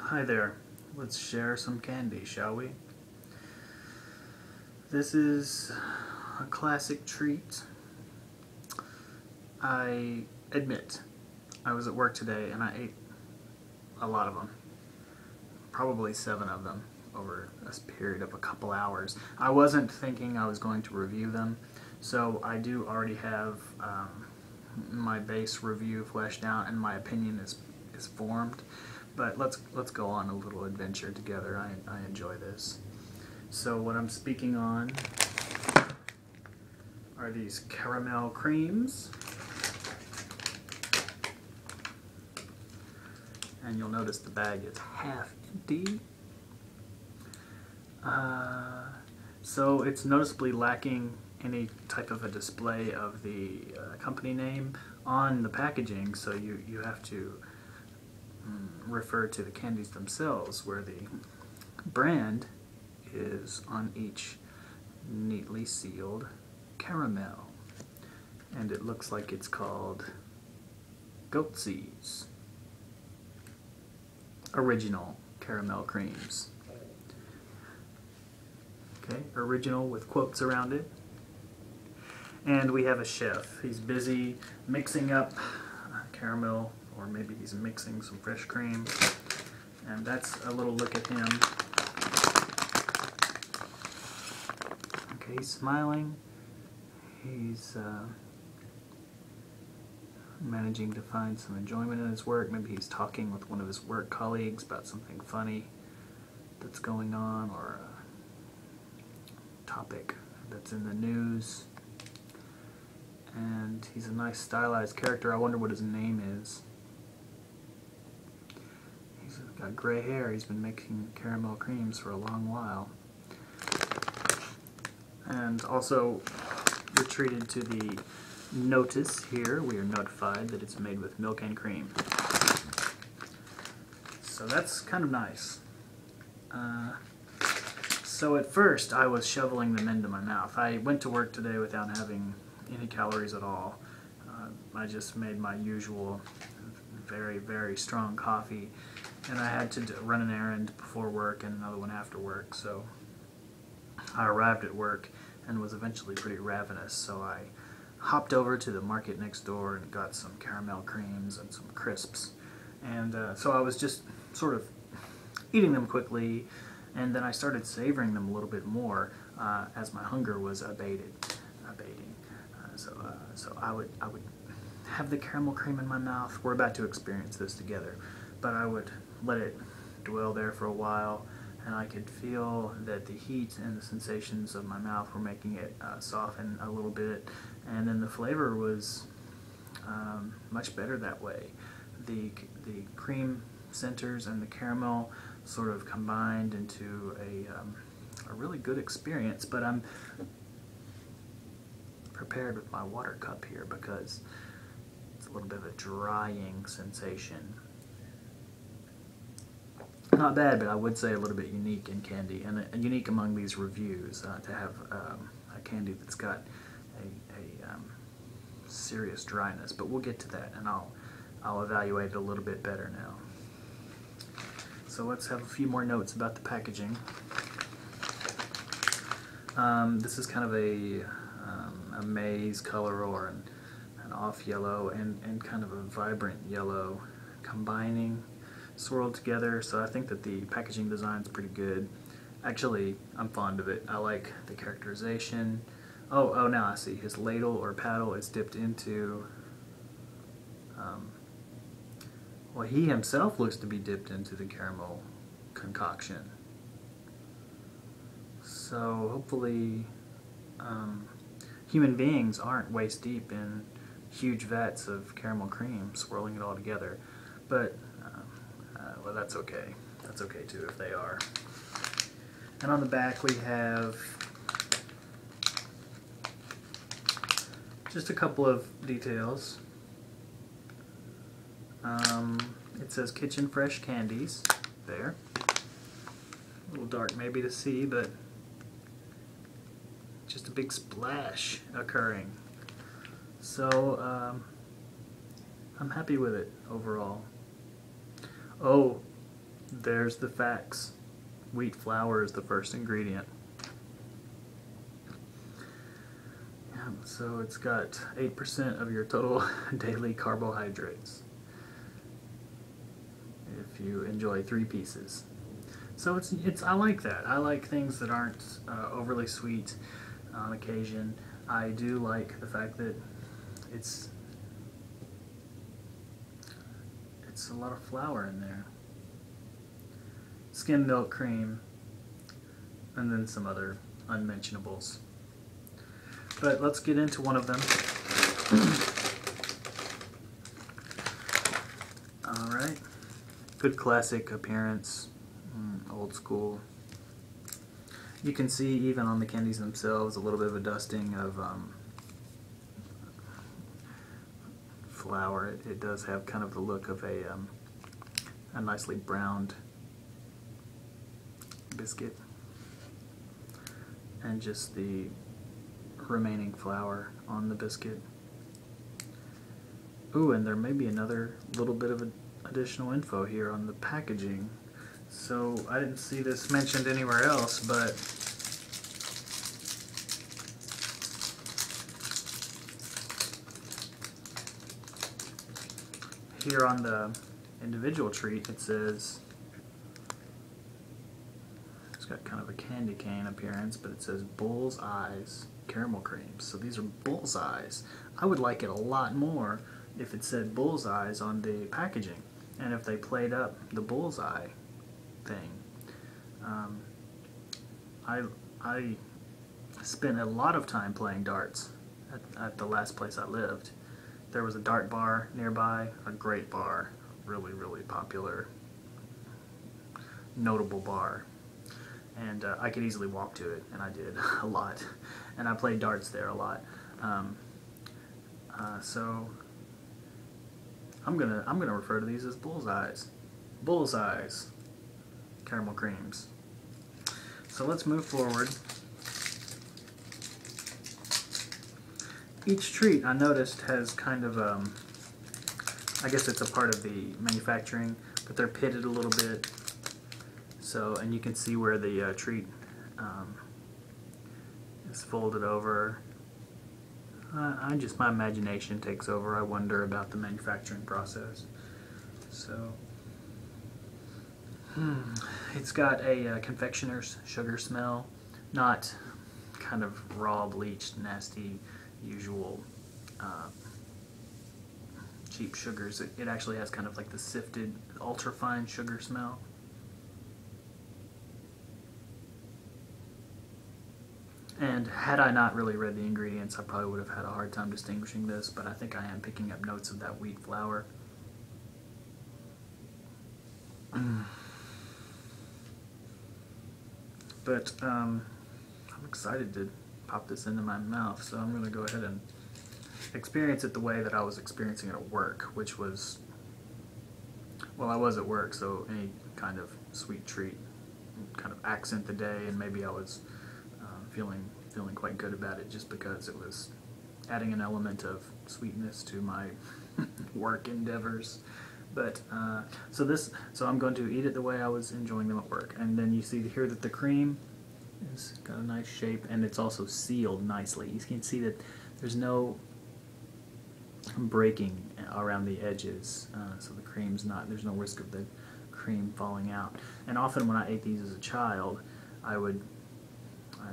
Hi there. Let's share some candy, shall we? This is a classic treat. I admit, I was at work today and I ate a lot of them. Probably 7 of them over a period of a couple hours. I wasn't thinking I was going to review them, so I do already have my base review fleshed out and my opinion is formed. But let's go on a little adventure together. I enjoy this. So what I'm speaking on are these caramel creams. And you'll notice the bag is half empty. So it's noticeably lacking any type of a display of the company name on the packaging, so you have to refer to the candies themselves, where the brand is on each neatly sealed caramel. And it looks like it's called Goetze's Original Caramel Creams. Okay, original with quotes around it. And we have a chef. He's busy mixing up caramel, or maybe he's mixing some fresh cream. And that's a little look at him. Okay, he's smiling. He's managing to find some enjoyment in his work. Maybe he's talking with one of his work colleagues about something funny that's going on, or a topic that's in the news. And he's a nice stylized character. I wonder what his name is. He's got gray hair. He's been making caramel creams for a long while. And also, we're treated to the notice here. We are notified that it's made with milk and cream. So that's kind of nice. So at first I was shoveling them into my mouth. I went to work today without having any calories at all. I just made my usual very, very strong coffee, and I had to run an errand before work and another one after work, so I arrived at work and was eventually pretty ravenous, so I hopped over to the market next door and got some caramel creams and some crisps. And so I was just sort of eating them quickly, and then I started savoring them a little bit more as my hunger was abating. So I would have the caramel cream in my mouth. We're about to experience this together, but I would let it dwell there for a while, and I could feel that the heat and the sensations of my mouth were making it soften a little bit, and then the flavor was much better that way. The cream centers and the caramel sort of combined into a really good experience, but I'm prepared with my water cup here because it's a little bit of a drying sensation. Not bad, but I would say a little bit unique in candy, and unique among these reviews to have a candy that's got a serious dryness. But we'll get to that, and I'll evaluate it a little bit better now. So let's have a few more notes about the packaging. This is kind of a maize color, or an off yellow and kind of a vibrant yellow combining, swirled together. So I think that the packaging design is pretty good. Actually, I'm fond of it. I like the characterization. Oh, now I see. His ladle or paddle is dipped into, well, he himself looks to be dipped into the caramel concoction. So hopefully human beings aren't waist deep in huge vats of caramel cream, swirling it all together. But, well, that's okay. That's okay too if they are. And on the back we have just a couple of details. It says Kitchen Fresh Candies there. A little dark maybe to see, but just a big splash occurring. So I'm happy with it overall. Oh, There's the facts. Wheat flour is the first ingredient. So it's got 8% of your total daily carbohydrates if you enjoy 3 pieces. So it's I like that. I like things that aren't overly sweet on occasion. I do like the fact that it's a lot of flour in there. Skim milk cream, and then some other unmentionables. But let's get into one of them. Alright. Good classic appearance. Old school. You can see even on the candies themselves a little bit of a dusting of flour. It does have kind of the look of a nicely browned biscuit. And just the remaining flour on the biscuit. Ooh, and there may be another little bit of additional info here on the packaging. So I didn't see this mentioned anywhere else, but here on the individual treat it says, it's got kind of a candy cane appearance, but it says Bull's Eyes caramel creams. So these are Bull's Eyes. I would like it a lot more if it said Bull's Eyes on the packaging, and if they played up the bullseye thing. I spent a lot of time playing darts at the last place I lived. There was a dart bar nearby, a great bar, really, really popular, notable bar. And I could easily walk to it, and I did a lot. And I played darts there a lot. So I'm gonna refer to these as Bull's Eyes. Bull's Eyes caramel creams. So let's move forward. Each treat I noticed has kind of I guess it's a part of the manufacturing, but they're pitted a little bit. So, and you can see where the treat is folded over. My imagination takes over. I wonder about the manufacturing process. So, it's got a confectioner's sugar smell, not kind of raw, bleached, nasty, usual cheap sugars. It actually has kind of like the sifted, ultra-fine sugar smell. And had I not really read the ingredients, I probably would have had a hard time distinguishing this, but I think I am picking up notes of that wheat flour. But I'm excited to pop this into my mouth, so I'm going to go ahead and experience it the way that I was experiencing it at work, which was, well, I was at work, so any kind of sweet treat kind of accent the day, and maybe I was feeling quite good about it just because it was adding an element of sweetness to my work endeavors. But so I'm going to eat it the way I was enjoying them at work. And then you see here that the cream has got a nice shape, and it's also sealed nicely. You can see that there's no breaking around the edges, so the cream's not, there's no risk of the cream falling out. And often when I ate these as a child, I would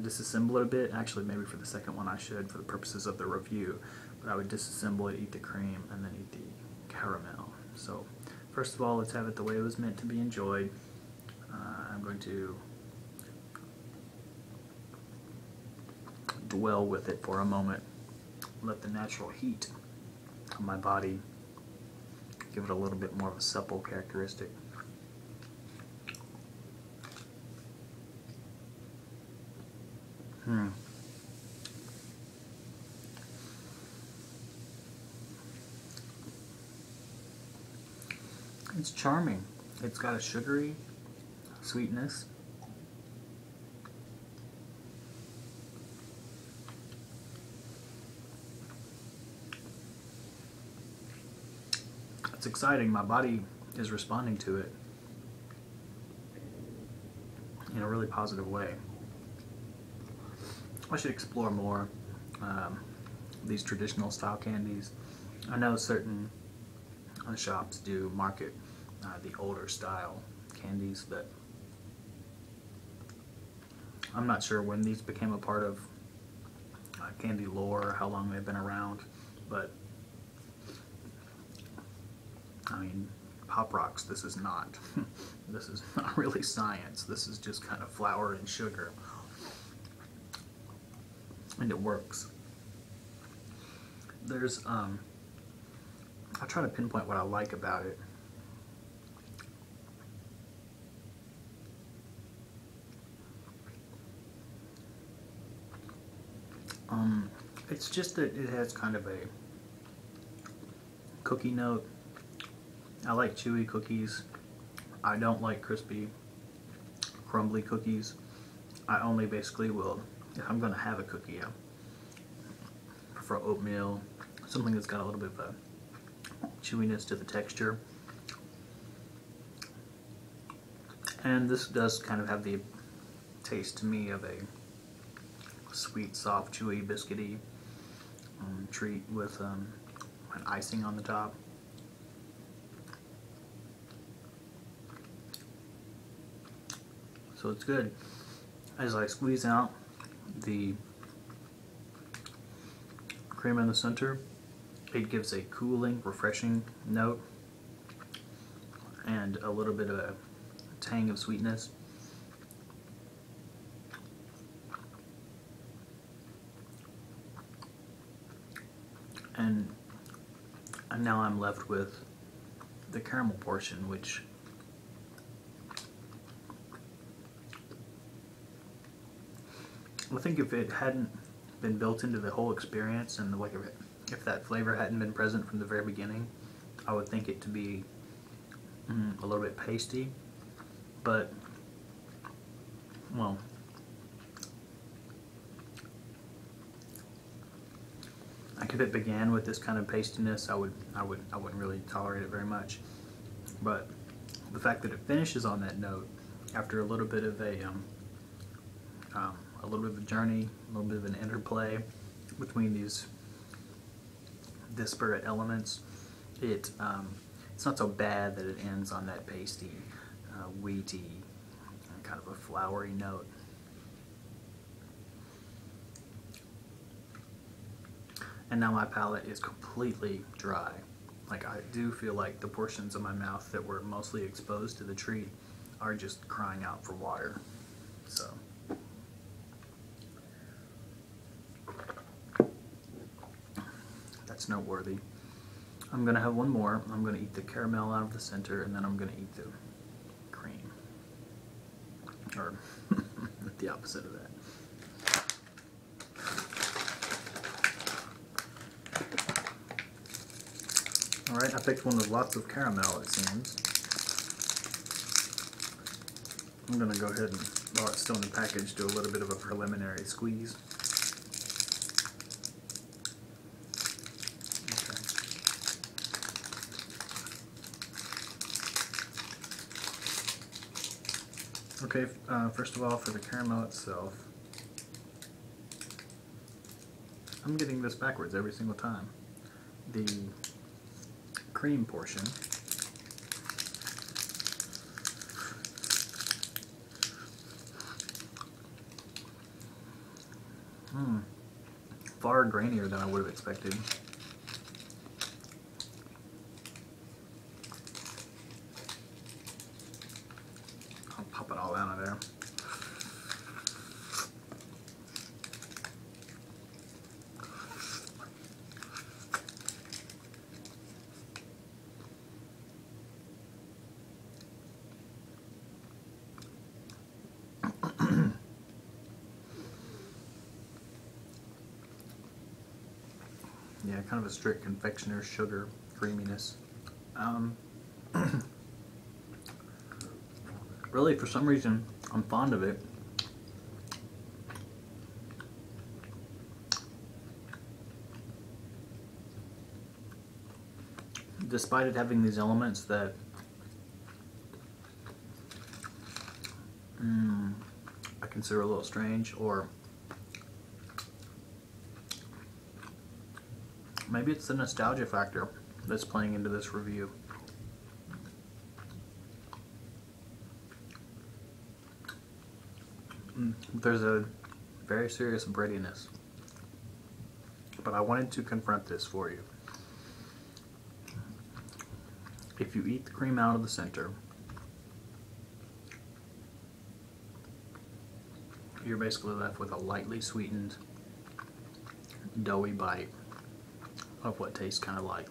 disassemble it a bit. Actually, maybe for the second one I should, for the purposes of the review, but I would disassemble it, eat the cream, and then eat the caramel. So first of all, let's have it the way it was meant to be enjoyed. I'm going to dwell with it for a moment, let the natural heat of my body give it a little bit more of a supple characteristic. It's charming. It's got a sugary sweetness. It's exciting. My body is responding to it. in a really positive way. I should explore more these traditional style candies. I know certain shops do market the older style candies, but I'm not sure when these became a part of candy lore, how long they've been around, but I mean, Pop Rocks, this is not this is not really science. This is just kind of flour and sugar, and it works. There's I'll try to pinpoint what I like about it. It's just that it has kind of a cookie note. I like chewy cookies. I don't like crispy, crumbly cookies. I only basically will, if I'm going to have a cookie, I prefer oatmeal, something that's got a little bit of a chewiness to the texture. And this does kind of have the taste to me of a sweet, soft, chewy, biscuity treat with an icing on the top. So it's good. As I squeeze out the cream in the center, it gives a cooling, refreshing note and a little bit of a tang of sweetness. And now I'm left with the caramel portion, which I think if it hadn't been built into the whole experience, and like if that flavor hadn't been present from the very beginning, I would think it to be a little bit pasty. But, well, like if it began with this kind of pastiness, I wouldn't really tolerate it very much. But the fact that it finishes on that note after a little bit of a little bit of a journey, a little bit of an interplay between these disparate elements, it's not so bad that it ends on that pasty, wheaty, kind of a floury note. And now my palate is completely dry. Like, I do feel like the portions of my mouth that were mostly exposed to the treat are just crying out for water. So that's noteworthy. I'm gonna have one more. I'm gonna eat the caramel out of the center, and then I'm gonna eat the cream. Or the opposite of that. Alright, I picked one with lots of caramel, it seems. I'm going to go ahead and, while it's still in the package, do a little bit of a preliminary squeeze. Okay, first of all, for the caramel itself, I'm getting this backwards every single time. The cream portion far grainier than I would have expected. I'll pop it all out of there. Yeah, kind of a strict confectioner sugar creaminess. Really, for some reason, I'm fond of it. Despite it having these elements that consider a little strange, or maybe it's the nostalgia factor that's playing into this review. There's a very serious breadiness, but I wanted to confront this for you. If you eat the cream out of the center, you're basically left with a lightly sweetened, doughy bite of what tastes kind of like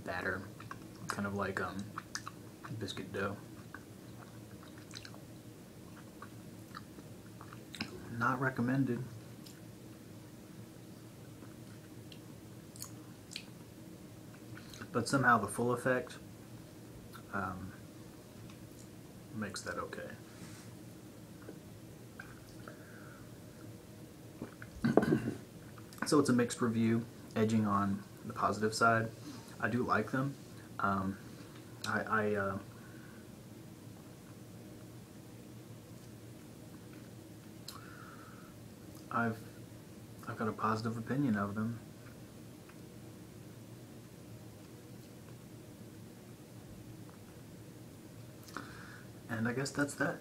batter, kind of like biscuit dough. Not recommended. But somehow the full effect makes that okay. So it's a mixed review, edging on the positive side. I do like them. I've got a positive opinion of them. And I guess that's that.